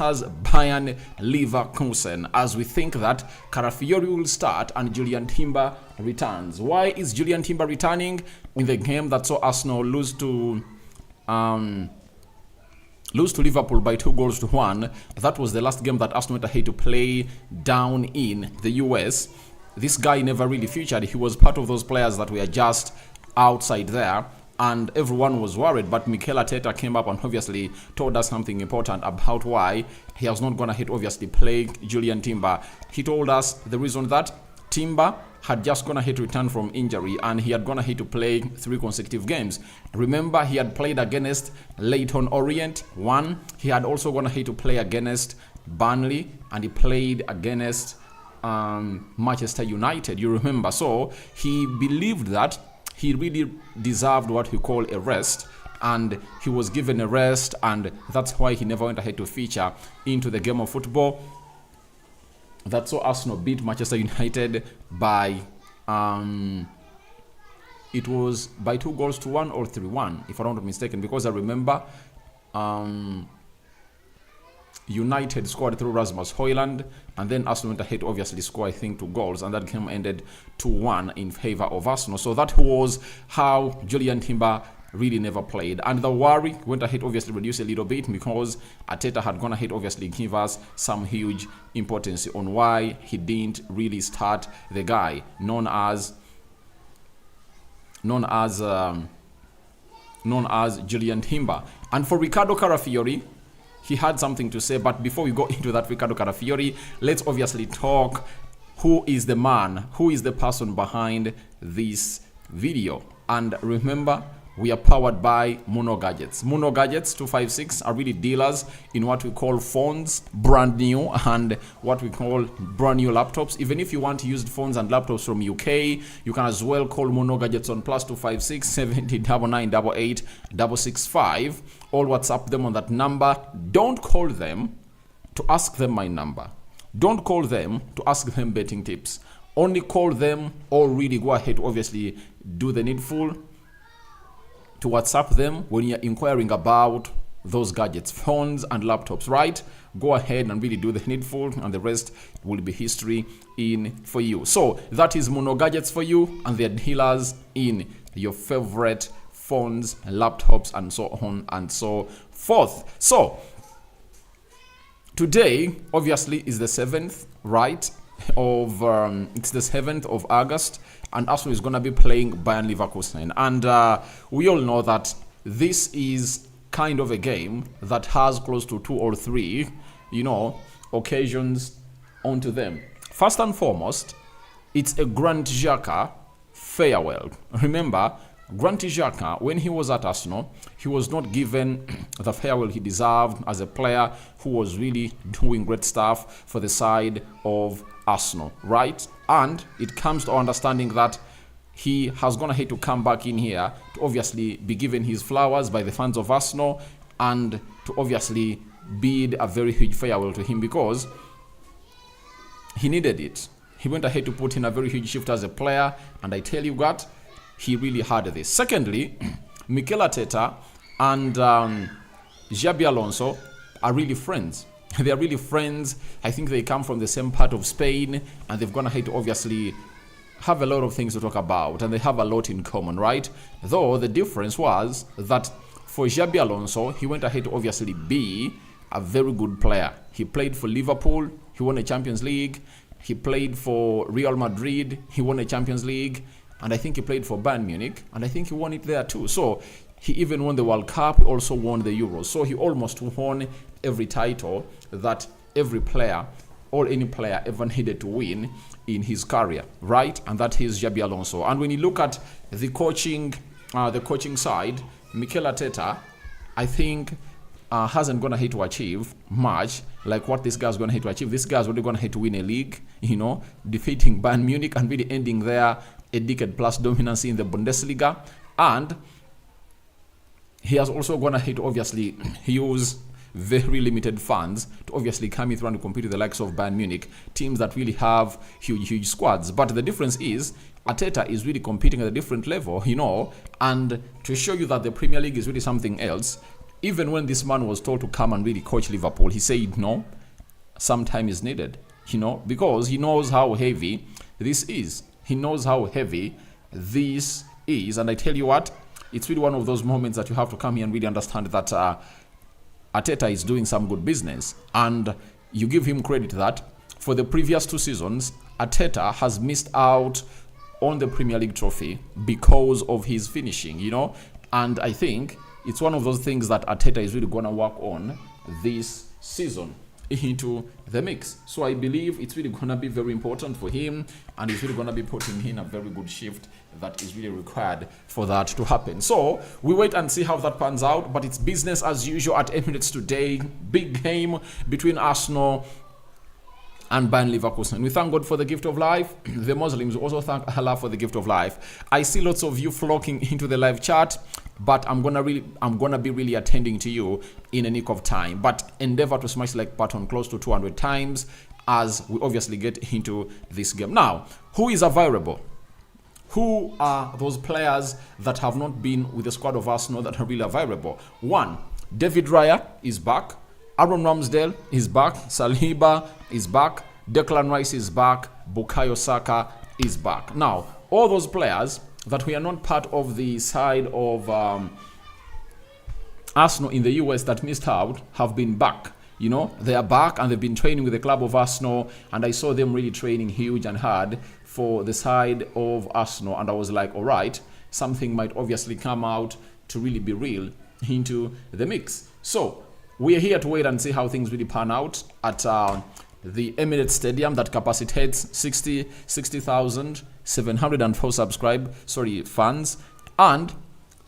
as Bayern Leverkusen, as we think that Calafiori will start and Julian Timber returns. Why is Julian Timber returning in the game that saw Arsenal lose to Liverpool by 2-1? That was the last game that Arsenal had to play down in the US. This guy never really featured. He was part of those players that were just outside there, and everyone was worried, but Mikel Arteta came up and obviously told us something important about why he was not going to obviously play Julian Timber. He told us the reason that Timber had just gone ahead to return from injury and he had gone ahead to play 3 consecutive games. Remember, he had played against Leyton Orient 1. He had also gone ahead to play against Burnley, and he played against Manchester United, you remember. So he believed that he really deserved what we call a rest, and he was given a rest, and that's why he never went ahead to feature into the game of football. That's so Arsenal beat Manchester United by it was by 2-1 or 3-1, if I'm not mistaken, because I remember United scored through Rasmus Højlund, and then Arsenal went ahead to obviously score, I think, 2 goals, and that game ended 2-1 in favor of Arsenal. So that was how Julian Timber really never played. And the worry went ahead obviously reduce a little bit because Arteta had gone ahead obviously give us some huge importance on why he didn't really start the guy known as Julian Timber. And for Ricardo Calafiori, he had something to say, but before we go into that Ricardo Calafiori, let's obviously talk who is the man, who is the person behind this video. And remember, we are powered by Mono Gadgets. Mono Gadgets 256 are really dealers in what we call phones, brand new, and what we call brand new laptops. Even if you want used phones and laptops from UK, you can as well call Mono Gadgets on +256 70 9988 665, or WhatsApp them on that number. Don't call them to ask them my number. Don't call them to ask them betting tips. Only call them, or really go ahead to obviously do the needful to WhatsApp them when you're inquiring about those gadgets, phones and laptops, right? Go ahead and really do the needful, and the rest will be history in for you. So that is Mono Gadgets for you, and they're dealers in your favorite phones, laptops, and so on and so forth. So today obviously is the 7th, right, of it's the 7th of August, and Arsenal is going to be playing Bayern Leverkusen, and we all know that this is kind of a game that has close to 2 or 3 occasions onto them. First and foremost, it's a Granit Xhaka farewell. Remember, Granit Xhaka, when he was at Arsenal, he was not given the farewell he deserved as a player who was really doing great stuff for the side of Arsenal, right? And it comes to understanding that he has gone ahead to come back in here to obviously be given his flowers by the fans of Arsenal, and to obviously bid a very huge farewell to him because he needed it. He went ahead to put in a very huge shift as a player, and I tell you what, he really had this. Secondly, Mikel Arteta and Xabi Alonso are really friends. They are really friends. I think they come from the same part of Spain, and they've gone ahead to obviously have a lot of things to talk about, and they have a lot in common, right? Though the difference was that for Xabi Alonso, he went ahead to obviously be a very good player. He played for Liverpool, he won a Champions League. He played for Real Madrid, he won a Champions League. And I think he played for Bayern Munich, and I think he won it there too. So he even won the World Cup, he also won the Euros. So he almost won every title that every player or any player ever needed to win in his career, right? And that is Xabi Alonso. And when you look at the coaching side, Mikel Arteta, I think hasn't gone ahead to achieve much like what this guy's gonna hit to achieve. This guy's really gonna hit to win a league, defeating Bayern Munich and really ending there a decade plus dominance in the Bundesliga. And he has also gone ahead to obviously use very limited funds to obviously come in through and compete with the likes of Bayern Munich, teams that really have huge squads. But the difference is Arteta is really competing at a different level, and to show you that the Premier League is really something else, even when this man was told to come and really coach Liverpool, he said no, some time is needed, because he knows how heavy this is. He knows how heavy this is. And I tell you what, it's really one of those moments that you have to come here and really understand that Arteta is doing some good business. And you give him credit that for the previous 2 seasons, Arteta has missed out on the Premier League trophy because of his finishing, And I think it's one of those things that Arteta is really going to work on this season into the mix. So I believe it's really going to be very important for him, and he's really going to be putting in a very good shift that is really required for that to happen. So we wait and see how that pans out, but it's business as usual at Emirates today. Big game between Arsenal and Bayern Leverkusen. We thank God for the gift of life. The Muslims also thank Allah for the gift of life. I see lots of you flocking into the live chat, but I'm gonna be really attending to you in a nick of time. But endeavor to smash the like button close to 200 times as we obviously get into this game. Now, who is available? Who are those players that have not been with the squad of Arsenal that are really available? 1, David Raya is back. Aaron Ramsdale is back. Saliba is back. Declan Rice is back. Bukayo Saka is back. Now, all those players that we are not part of the side of Arsenal in the US that missed out have been back. They are back and they've been training with the club of Arsenal, and I saw them really training huge and hard for the side of Arsenal, and I was like, all right, something might obviously come out to really be real into the mix. So we are here to wait and see how things really pan out at the Emirates Stadium that capacitates 60,704 fans, and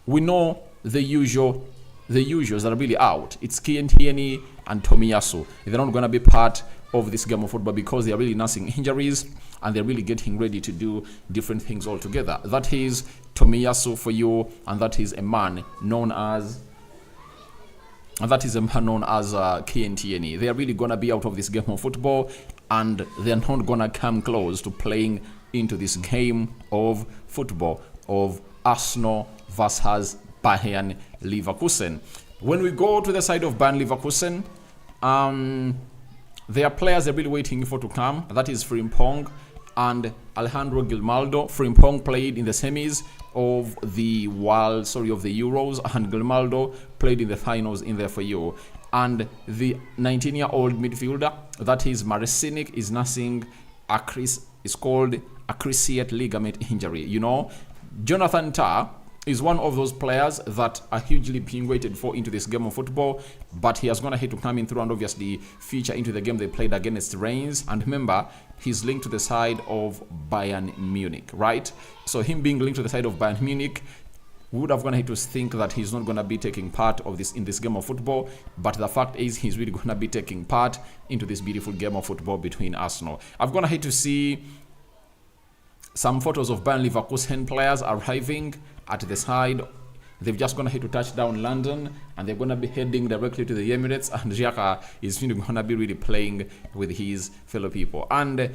we know the usuals that are really out. It's Kientieni and Tomiyasu. They're not going to be part of this game of football because they are really nursing injuries and they're really getting ready to do different things altogether. That is Tomiyasu for you, and that is a man known as KNTNE. They are really going to be out of this game of football, and they're not going to come close to playing into this game of football of Arsenal versus Bayern Leverkusen. When we go to the side of Bayern Leverkusen, there are players they're really waiting for to come. That is Frimpong and Alejandro Gilmaldo. Frimpong played in the semis of the Euros, and Gilmaldo played in the finals in there for you. And the 19-year-old midfielder, that is Marcinic, is nursing is called a cruciate ligament injury. Jonathan Tah is one of those players that are hugely being waited for into this game of football, but he has gone ahead to come in through and obviously feature into the game they played against Reims. And remember, he's linked to the side of Bayern Munich, right? So him being linked to the side of Bayern Munich, we would have gone ahead to think that he's not going to be taking part of this in this game of football, but the fact is he's really going to be taking part into this beautiful game of football between Arsenal. I've gone ahead to see some photos of Bayern Leverkusen players arriving at the side. They've just gone ahead to touch down London, and they're going to be heading directly to the Emirates, and Xhaka is really going to be really playing with his fellow people. And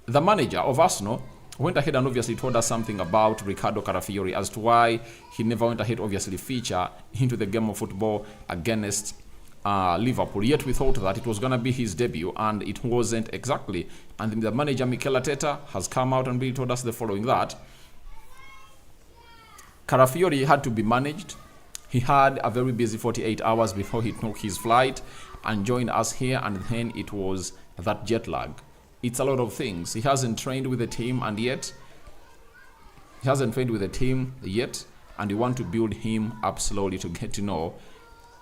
the manager of Arsenal went ahead and obviously told us something about Ricardo Calafiori as to why he never went ahead obviously feature into the game of football against Liverpool. Yet we thought that it was going to be his debut, and it wasn't exactly. And the manager Mikel Arteta has come out and really told us the following, that Calafiori had to be managed. He had a very busy 48 hours before he took his flight and joined us here, and then it was that jet lag. It's a lot of things. He hasn't trained with the team, and we want to build him up slowly to get to know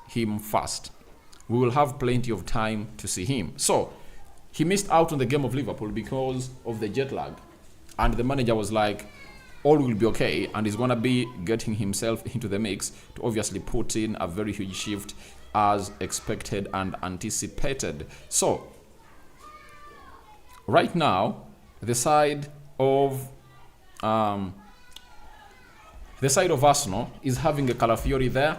him fast. We will have plenty of time to see him. So he missed out on the game of Liverpool because of the jet lag, and the manager was like, all will be okay, and he's going to be getting himself into the mix to obviously put in a very huge shift as expected and anticipated. So right now, the side of Arsenal is having a Calafiori there,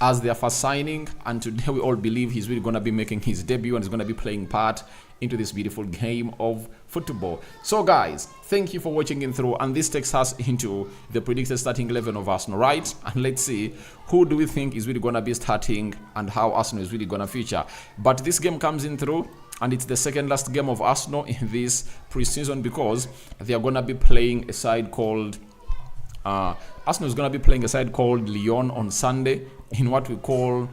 as their first signing, and today we all believe he's really going to be making his debut and is going to be playing part into this beautiful game of football. So guys, thank you for watching in through, and this takes us into the predicted starting 11 of Arsenal, right? And let's see who do we think is really going to be starting and how Arsenal is really going to feature. But this game comes in through, and it's the second last game of Arsenal in this preseason, because they are going to be playing a side called Arsenal is going to be playing a side called Lyon on Sunday in what we call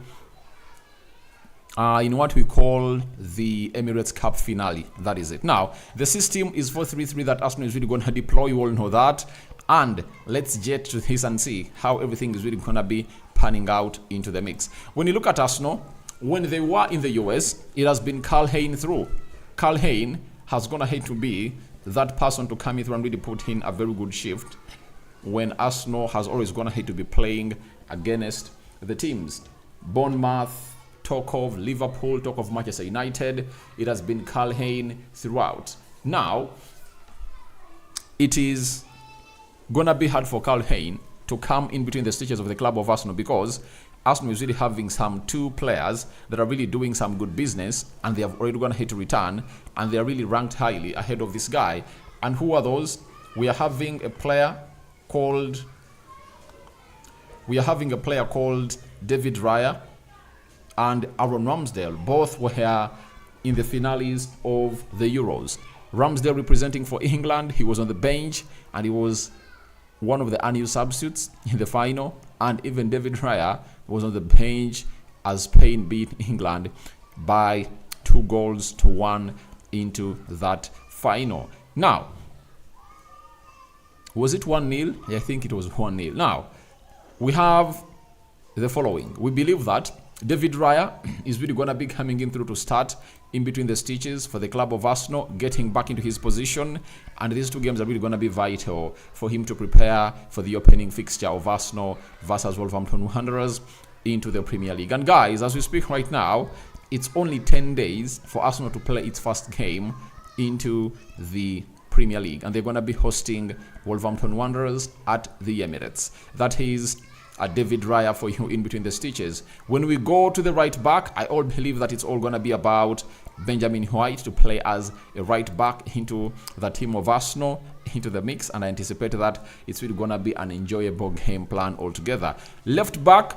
the Emirates Cup finale. That is it. Now, the system is 4-3-3 that Arsenal is really going to deploy. You all know that. And let's get to this and see how everything is really going to be panning out into the mix. When you look at Arsenal, when they were in the US, it has been Karl Hein through. Karl Hein has going to hate to be that person to come in through and really put in a very good shift when Arsenal has always going to hate to be playing against the teams. Bournemouth, talk of Liverpool, talk of Manchester United. It has been Karl Hein throughout. Now, it is going to be hard for Karl Hein to come in between the stitches of the club of Arsenal, because Arsenal is really having some two players that are really doing some good business, and they have already gone ahead to return, and they are really ranked highly ahead of this guy. And who are those? We are having a player called David Raya and Aaron Ramsdale. Both were in the finales of the Euros. Ramsdale representing for England, he was on the bench and he was one of the unused substitutes in the final. And even David Raya was on the bench as Spain beat England by 2-1 into that final. Now, was it 1-0? I think it was 1-0. Now, we have the following. We believe that David Raya is really going to be coming in through to start in between the stitches for the club of Arsenal, getting back into his position. And these two games are really going to be vital for him to prepare for the opening fixture of Arsenal versus Wolverhampton Wanderers into the Premier League. And guys, as we speak right now, it's only 10 days for Arsenal to play its first game into the Premier League, and they're going to be hosting Wolverhampton Wanderers at the Emirates. That is a David Raya for you in between the stitches. When we go to the right back, I all believe that it's all going to be about Benjamin White to play as a right back into the team of Arsenal, into the mix, and I anticipate that it's really going to be an enjoyable game plan altogether. Left back,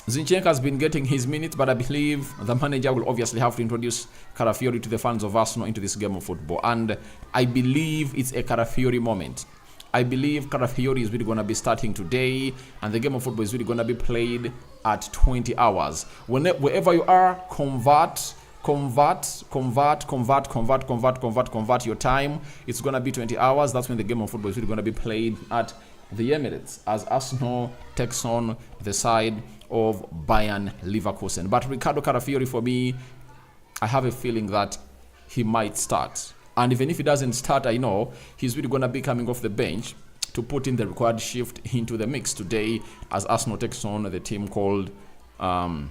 Zinchenko has been getting his minutes, but I believe the manager will obviously have to introduce Calafiori to the fans of Arsenal into this game of football. And I believe it's a Calafiori moment. I believe Calafiori is really going to be starting today, and the game of football is really going to be played at 20 hours. Wherever you are, convert your time. It's going to be 20 hours. That's when the game of football is really going to be played at the Emirates, as Arsenal takes on the side of Bayern Leverkusen. But Ricardo Calafiori, for me, I have a feeling that he might start. And even if he doesn't start, I know he's really going to be coming off the bench to put in the required shift into the mix today, as Arsenal takes on the team called Bayern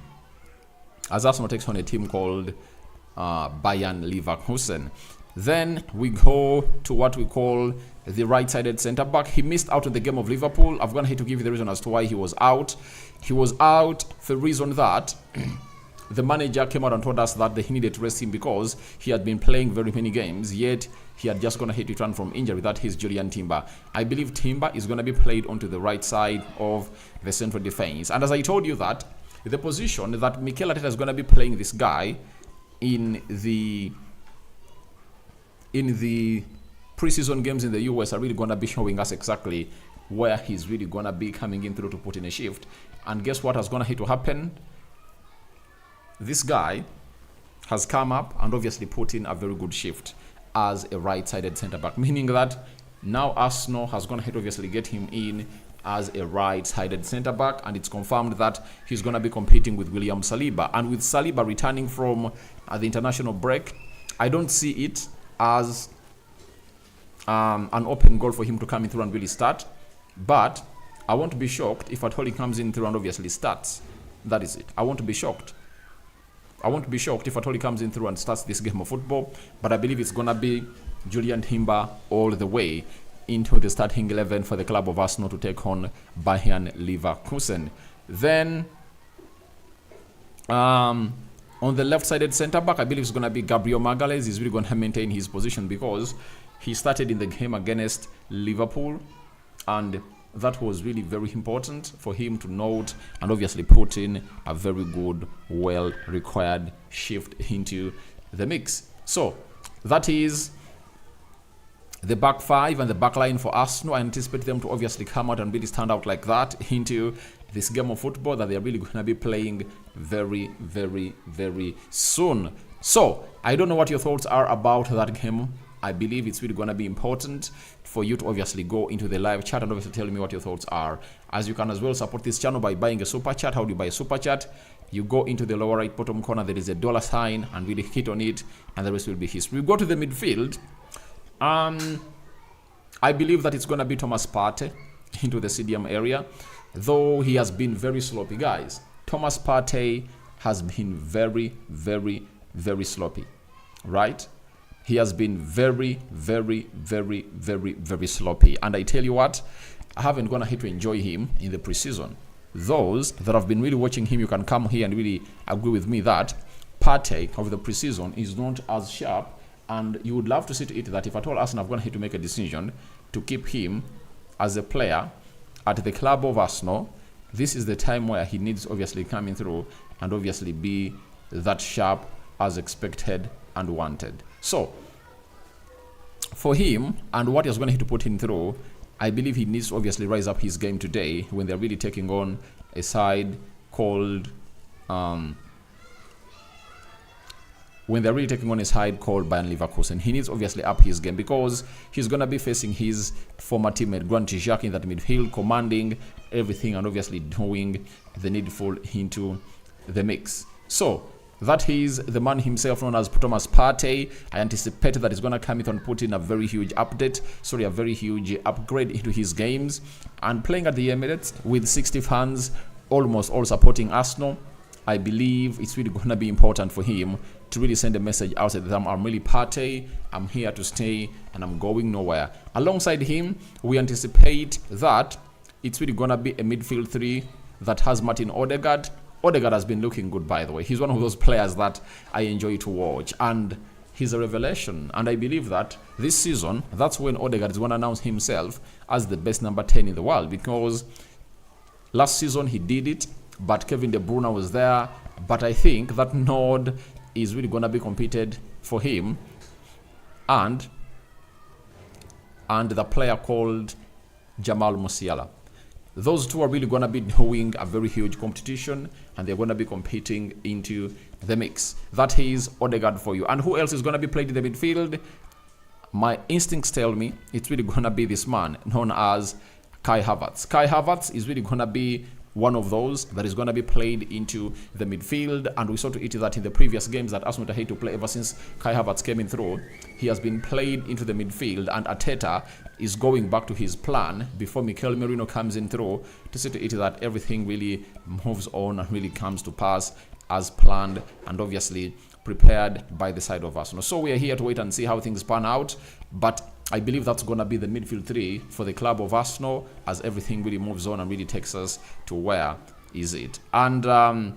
Leverkusen. Then we go to what we call the right-sided centre-back. He missed out on the game of Liverpool. I've gone here to give you the reason as to why he was out. He was out for the reason that the manager came out and told us that they needed to rest him because he had been playing very many games, yet he had just gone ahead to return from injury. That is Julian Timber. I believe Timber is going to be played onto the right side of the central defense. And as I told you that, the position that Mikel Arteta is going to be playing this guy in the preseason games in the US are really going to be showing us exactly where he's really going to be coming in through to put in a shift. And guess what has going to happen? This guy has come up and obviously put in a very good shift as a right-sided centre-back, meaning that now Arsenal has gone ahead to obviously get him in as a right-sided centre-back, and it's confirmed that he's going to be competing with William Saliba. And with Saliba returning from the international break, I don't see it as an open goal for him to come in through and really start, but I won't be shocked if at all he comes in through and obviously starts. That is it. I won't be shocked. I won't be shocked if at all he comes in through and starts this game of football, but I believe it's going to be Julian Timber all the way into the starting 11 for the club of Arsenal to take on Bayern Leverkusen. Then on the left-sided centre-back, I believe it's going to be Gabriel Magalhaes. He's really going to maintain his position because he started in the game against Liverpool, and that was really very important for him to note and obviously put in a very good, well-required shift into the mix. So that is the back five and the back line for Arsenal. I anticipate them to obviously come out and really stand out like that into this game of football that they are really going to be playing very, very, very soon. So I don't know what your thoughts are about that game. I believe it's really going to be important for you to obviously go into the live chat and obviously tell me what your thoughts are. As you can as well support this channel by buying a super chat. How do you buy a super chat? You go into the lower right bottom corner, there is a dollar sign, and really hit on it, and the rest will be history. We go to the midfield. I believe that it's going to be Thomas Partey into the CDM area, though he has been very sloppy, guys. Thomas Partey has been very, very, very sloppy, right? He has been very, very, very, very, very sloppy. And I tell you what, I haven't gonna hate to enjoy him in the preseason. Those that have been really watching him, you can come here and really agree with me that Partey of the preseason is not as sharp. And you would love to see to it that if at all Arsenal have gone here to make a decision to keep him as a player at the club of Arsenal, this is the time where he needs obviously coming through and obviously be that sharp as expected and wanted. So for him and what he's going to put him through, I believe he needs to obviously rise up his game today when they're really taking on a side called Bayern Leverkusen. He needs obviously up his game because he's going to be facing his former teammate Granit Xhaka in that midfield, commanding everything and obviously doing the needful into the mix. So that is the man himself known as Thomas Partey. I anticipate that he's going to come in and put in a very huge a very huge upgrade into his games. And playing at the Emirates with 60 fans, almost all supporting Arsenal, I believe it's really going to be important for him to really send a message outside that I'm really Partey, I'm here to stay, and I'm going nowhere. Alongside him, we anticipate that it's really going to be a midfield three that has Martin Odegaard. Odegaard has been looking good, by the way. He's one of those players that I enjoy to watch, and he's a revelation. And I believe that this season, that's when Odegaard is going to announce himself as the best number 10 in the world, because last season he did it, but Kevin De Bruyne was there. But I think that nod is really going to be competed for him and the player called Jamal Musiala. Those two are really going to be doing a very huge competition, and they're going to be competing into the mix. That is Odegaard for you. And who else is going to be played in the midfield? My instincts tell me it's really going to be this man known as Kai Havertz. Kai Havertz is really going to be one of those that is going to be played into the midfield, and we saw to it that in the previous games that Arsenal had to play ever since Kai Havertz came in through, he has been played into the midfield, and Arteta is going back to his plan before Mikel Merino comes in through to see to it that everything really moves on and really comes to pass as planned and obviously prepared by the side of Arsenal. So we are here to wait and see how things pan out, but I believe that's going to be the midfield three for the club of Arsenal as everything really moves on and really takes us to where is it. And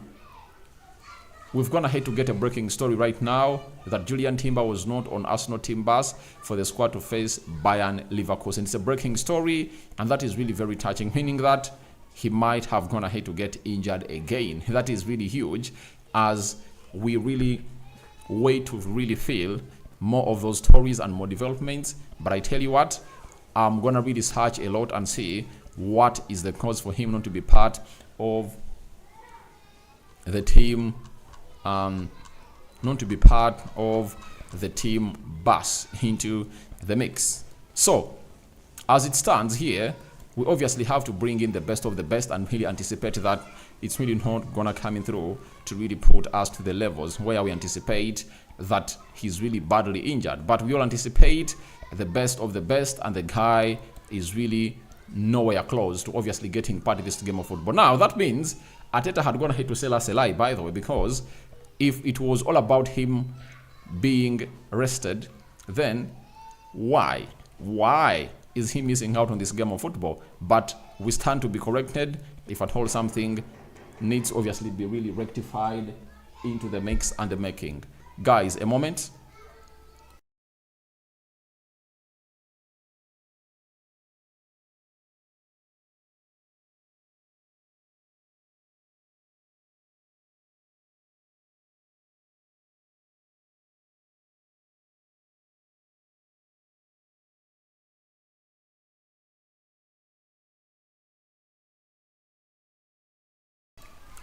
we've gone ahead to get a breaking story right now that Julian Timber was not on Arsenal team bus for the squad to face Bayern Leverkusen. It's a breaking story, and that is really very touching, meaning that he might have gone ahead to get injured again. That is really huge as we really wait to really feel more of those stories and more developments. But I tell you what, I'm gonna really search a lot and see what is the cause for him not to be part of the team, bus into the mix. So as it stands here, we obviously have to bring in the best of the best and really anticipate that it's really not gonna come in through to really put us to the levels where we anticipate that he's really badly injured. But we all anticipate the best of the best, and the guy is really nowhere close to obviously getting part of this game of football. Now that means Arteta had gone ahead to sell us a lie, by the way, because if it was all about him being rested, then why is he missing out on this game of football? But we stand to be corrected if at all something needs obviously be really rectified into the mix and the making. Guys, a moment.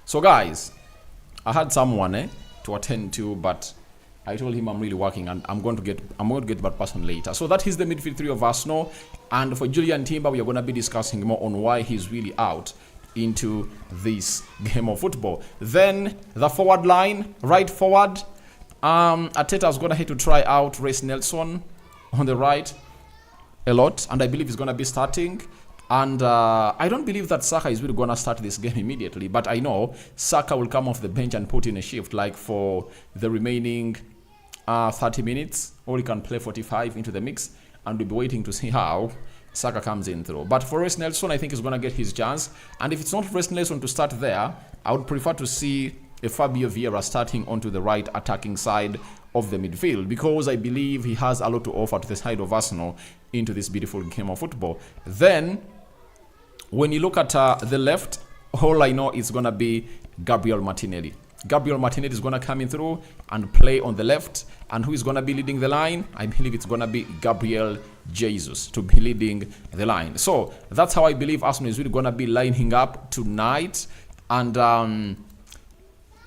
So guys, I had someone to attend to, but I told him I'm really working and I'm going to get that person later. So that is the midfield three of Arsenal. And for Julian Timber, we are going to be discussing more on why he's really out into this game of football. Then the forward line, right forward, Arteta's going to have to try out Reece Nelson on the right a lot, and I believe he's going to be starting. And I don't believe that Saka is really going to start this game immediately, but I know Saka will come off the bench and put in a shift like for the remaining 30 minutes, or he can play 45 into the mix, and we'll be waiting to see how Saka comes in through. But for Reece Nelson, I think he's going to get his chance, and if it's not Reece Nelson to start there, I would prefer to see a Fabio Vieira starting onto the right attacking side of the midfield, because I believe he has a lot to offer to the side of Arsenal into this beautiful game of football. Then when you look at the left, all I know is going to be Gabriel Martinelli. Gabriel Martinelli is going to come in through and play on the left. And who is going to be leading the line? I believe it's going to be Gabriel Jesus to be leading the line. So that's how I believe Arsenal is really going to be lining up tonight. And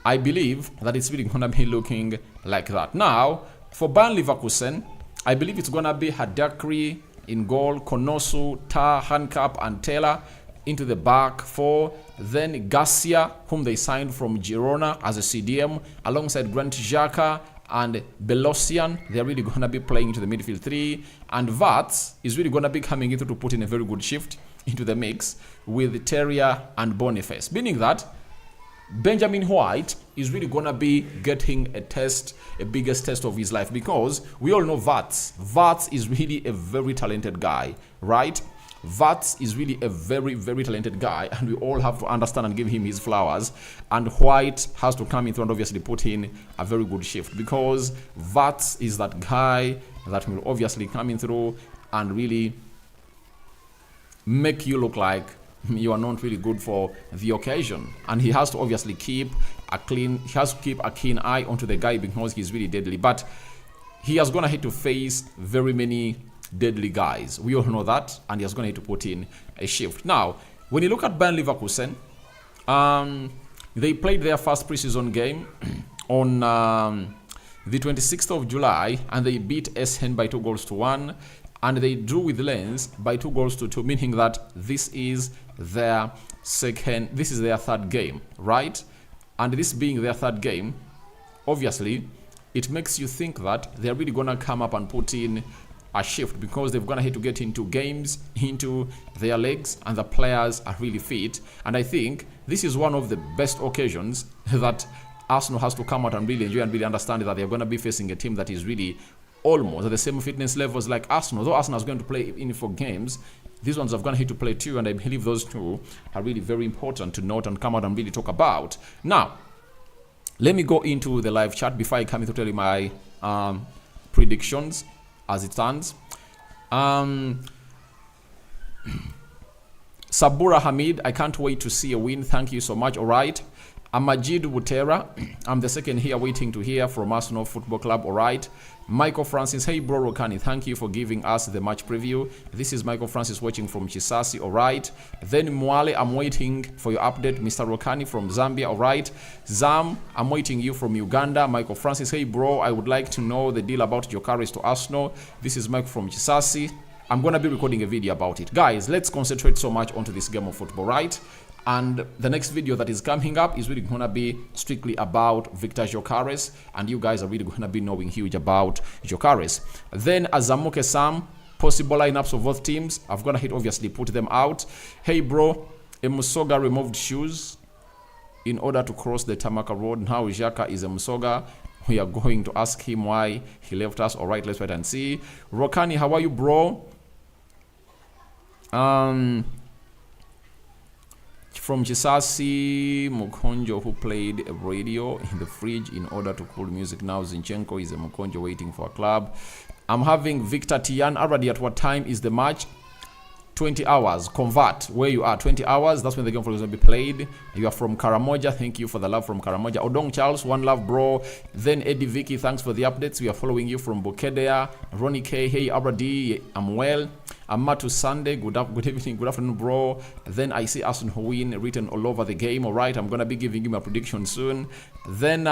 I believe that it's really going to be looking like that. Now, for Bayern Leverkusen, I believe it's going to be Hadakri in goal, Konosu, Tah, Handcap, and Taylor into the back four. Then Garcia, whom they signed from Girona as a CDM, alongside Granit Xhaka and Belosian. They're really going to be playing into the midfield three. And Vats is really going to be coming in to put in a very good shift into the mix with Terrier and Boniface. Meaning that Benjamin White is really going to be getting a biggest test of his life, because we all know Vats. Vats is really a very talented guy, right? Vats is really a very, very talented guy, and we all have to understand and give him his flowers. And White has to come in through and obviously put in a very good shift, because Vats is that guy that will obviously come in through and really make you look like you are not really good for the occasion. And he has to obviously keep a keen eye onto the guy, because he's really deadly. But he is going to have to face very many deadly guys. We all know that, and he's going to have to put in a shift. Now, when you look at Bayern Leverkusen, they played their first preseason game on the 26th of July, and they beat Essen by 2-1. And they drew with Lens by 2-2, meaning that this is their third game, right? And this being their third game, obviously, it makes you think that they're really going to come up and put in a shift, because they're going to have to get into games, into their legs, and the players are really fit. And I think this is one of the best occasions that Arsenal has to come out and really enjoy and really understand that they're going to be facing a team that is really almost at the same fitness levels like Arsenal. Though Arsenal is going to play in 4 games, these ones are going to have to play 2, and I believe those 2 are really very important to note and come out and really talk about. Now, let me go into the live chat before I come in to tell you my predictions as it stands. Sabura Hamid, I can't wait to see a win. Thank you so much. All right. Amajid Wutera, I'm the second here waiting to hear from Arsenal Football Club. All right. Michael Francis, hey bro Rokani, thank you for giving us the match preview. This is Michael Francis watching from Chisasi. All right. Then Mwale, I'm waiting for your update. Mr. Rokani from Zambia. All right. Zam, I'm waiting you from Uganda. Michael Francis, hey bro, I would like to know the deal about Gyökeres to Arsenal. This is Mike from Chisasi. I'm going to be recording a video about it. Guys, let's concentrate so much onto this game of football, right? And the next video that is coming up is really going to be strictly about Victor Gyökeres, and you guys are really going to be knowing huge about Gyökeres. Then Azamuke Sam, possible lineups of both teams. I've got to obviously put them out. Hey bro, Emusoga removed shoes in order to cross the Tamaka Road. Now Xhaka is Emusoga. We are going to ask him why he left us. All right, let's wait and see. Rokani, how are you, bro? From Chisasi Mukonjo, who played a radio in the fridge in order to cool music. Now Zinchenko is a Mukonjo waiting for a club. I'm having Victor Tian. Already at what time is the match? 20 hours. Convert where you are. 20 hours. That's when the game is going to be played. You are from Karamoja. Thank you for the love from Karamoja. Odong Charles, one love, bro. Then Eddie Vicky, thanks for the updates. We are following you from Bukedea. Ronnie K, hey Abradi, I'm well. Amatu Sunday, good evening, good afternoon, bro. Then I see Arsenal win written all over the game. All right, I'm gonna be giving you my prediction soon. Then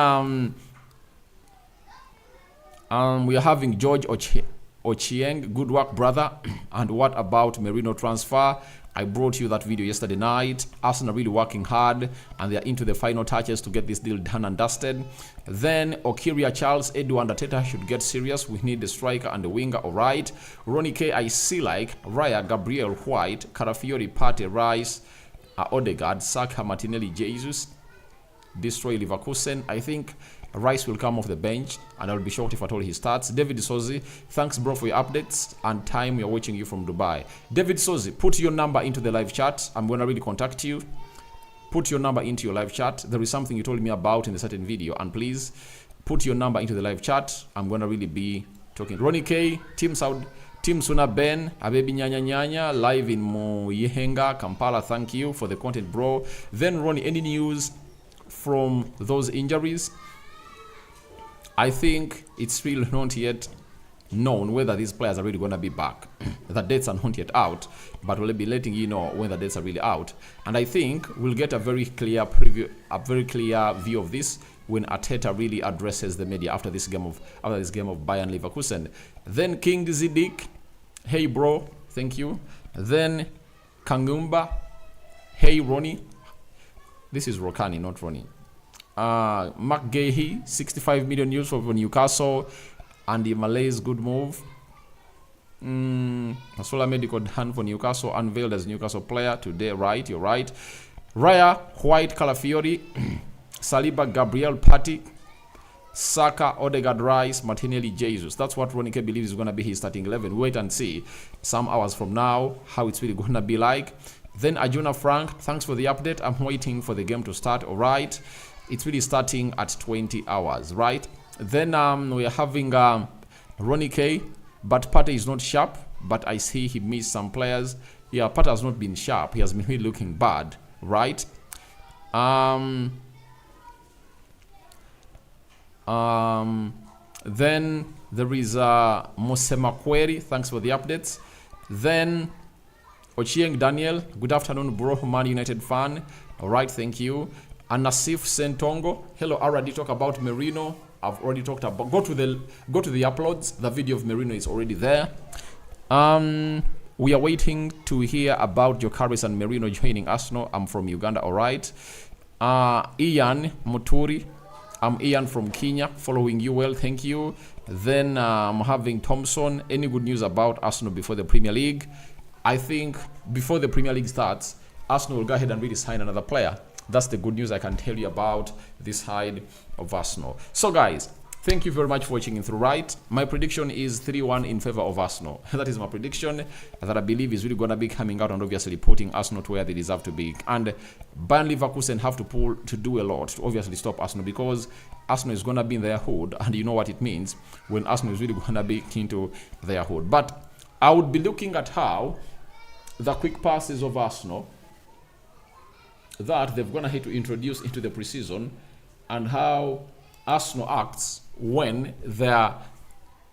we are having George Ochieng, good work, brother. And what about Merino transfer? I brought you that video yesterday night. Arsenal are really working hard and they are into the final touches to get this deal done and dusted. Then Okiria Charles, Edu and Ateta should get serious. We need the striker and the winger, alright. Ronnie K, I see like Raya, Gabriel White, Calafiori, Pate, Rice, Odegaard, Saka, Martinelli, Jesus, destroy Leverkusen. I think Rice will come off the bench and I'll be shocked if at all he starts. David Sozi, thanks bro for your updates and time. We are watching you from Dubai. David Sozi, put your number into the live chat. I'm going to really contact you. Put your number into your live chat. There is something you told me about in a certain video, and please put your number into the live chat. I'm going to really be talking. Ronnie K, Team Suna Ben, Abebi Nyanya Nyanya, live in Moyehenga, Kampala. Thank you for the content, bro. Then Ronnie, any news from those injuries? I think it's still not yet known whether these players are really going to be back. The dates are not yet out, but we'll be letting you know when the dates are really out. And I think we'll get a very clear preview, a very clear view of this when Arteta really addresses the media after this game of Bayern Leverkusen. Then King Zidik, hey bro, thank you. Then Kangumba, hey Ronnie. This is Rokani, not Ronnie. Mark Gahey, 65 million euros for Newcastle, and the Malay's good move. Solar medical done for Newcastle, unveiled as Newcastle player today, right? You're right. Raya, White, Calafiori, Saliba, Gabriel, Patti, Saka, Odegaard, Rice, Martinelli, Jesus. That's what Ronnie K believes is going to be his starting 11. Wait and see some hours from now how it's really going to be like. Then Arjuna Frank, thanks for the update. I'm waiting for the game to start. All right. It's really starting at 20 hours, right? Then we are having Ronnie K, but Pate is not sharp, but I see he missed some players. Yeah, Pate has not been sharp. He has been really looking bad, right? Then there is Mosema Query. Thanks for the updates. Then Ochieng Daniel, good afternoon, bro, Man United fan. All right, thank you. And Nasif Sentongo, hello, already talk about Merino. I've already talked about, go to the uploads. The video of Merino is already there. We are waiting to hear about Jokaris and Merino joining Arsenal. I'm from Uganda, all right. Ian Muturi, I'm Ian from Kenya, following you well, thank you. Then I'm having Thompson, any good news about Arsenal before the Premier League? I think before the Premier League starts, Arsenal will go ahead and really sign another player. That's the good news I can tell you about this side of Arsenal. So guys, thank you very much for watching in through, right? My prediction is 3-1 in favor of Arsenal. That is my prediction that I believe is really going to be coming out and obviously putting Arsenal to where they deserve to be. And Bayern Leverkusen have to do a lot to obviously stop Arsenal, because Arsenal is going to be in their hood, and you know what it means when Arsenal is really going to be into their hood. But I would be looking at how the quick passes of Arsenal that they're going to have to introduce into the preseason, and how Arsenal acts when they're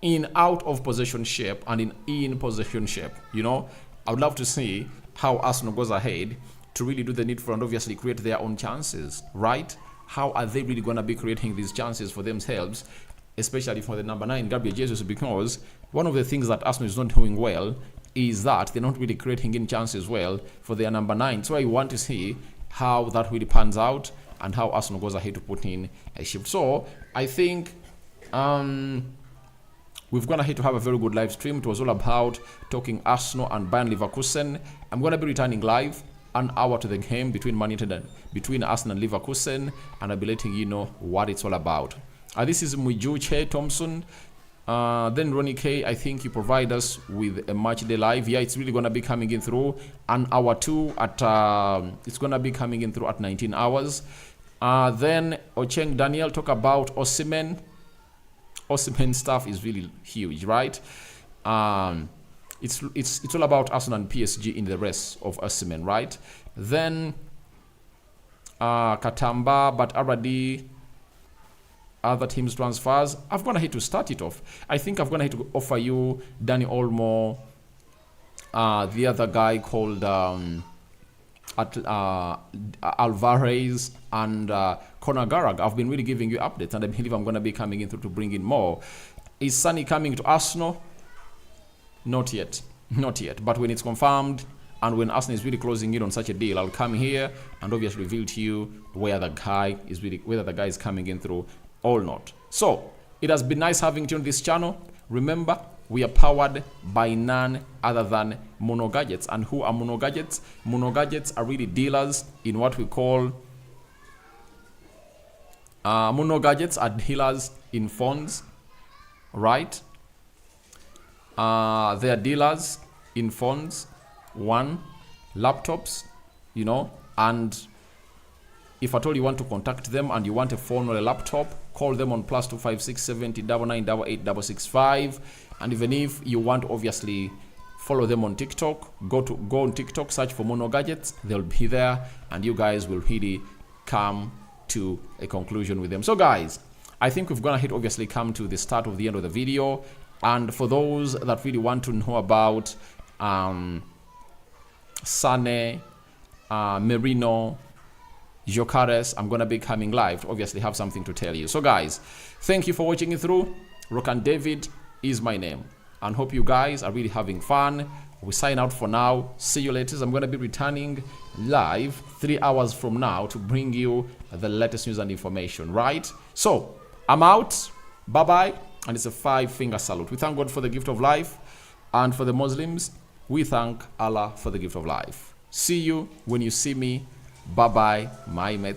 in out of possession shape and in possession shape. You know, I would love to see how Arsenal goes ahead to really do the needful and obviously create their own chances, right? How are they really going to be creating these chances for themselves, especially for the number 9, Gabriel Jesus? Because one of the things that Arsenal is not doing well is that they're not really creating any chances well for their number 9. So I want to see how that really pans out and how Arsenal goes ahead to put in a shift. So I think we've gone ahead to have a very good live stream. It was all about talking Arsenal and Bayern Leverkusen. I'm going to be returning live an hour to the game between Arsenal and Leverkusen, and I'll be letting you know what it's all about. This is Mujuche Thompson. Then Ronnie K, I think you provide us with a match day live. Yeah, it's really gonna be coming in through an hour 2 at it's gonna be coming in through at 19 hours. Then Ocheng Daniel talk about Osimhen. Osimhen stuff is really huge, right? It's all about Arsenal and PSG in the rest of Osimhen, right? Then Katamba, but already other teams transfers. I've gonna hate to start it off. I think I've gonna hate to offer you Danny Olmo, the other guy called Alvarez, and Conor Gallagher. I've been really giving you updates, and I believe I'm gonna be coming in to bring in more. Is Sonny coming to Arsenal? Not yet. But when it's confirmed and when Arsenal is really closing in on such a deal, I'll come here and obviously reveal to you whether the guy is coming in through or not. So it has been nice having you on this channel. Remember, we are powered by none other than Mono Gadgets. And who are Mono Gadgets? Mono Gadgets are really dealers in what we call Mono Gadgets are dealers in phones, right? They are dealers in phones, laptops, and if at all you want to contact them and you want a phone or a laptop, call them on +256 70 99 88 665. And even if you want, obviously, follow them on TikTok, go on TikTok, search for Mono Gadgets. They'll be there, and you guys will really come to a conclusion with them. So guys, I think we've gonna obviously come to the start of the end of the video. And for those that really want to know about Sane, Merino, Jokares, I'm gonna be coming live to obviously have something to tell you. So guys, thank you for watching it through. Rokani David is my name, and hope you guys are really having fun. We sign out for now. See you later. I'm gonna be returning live 3 hours from now to bring you the latest news and information, right? So I'm out. Bye bye. And it's a 5-finger salute. We thank God for the gift of life, and for the Muslims, we thank Allah for the gift of life. See you when you see me. Bye bye, my mates.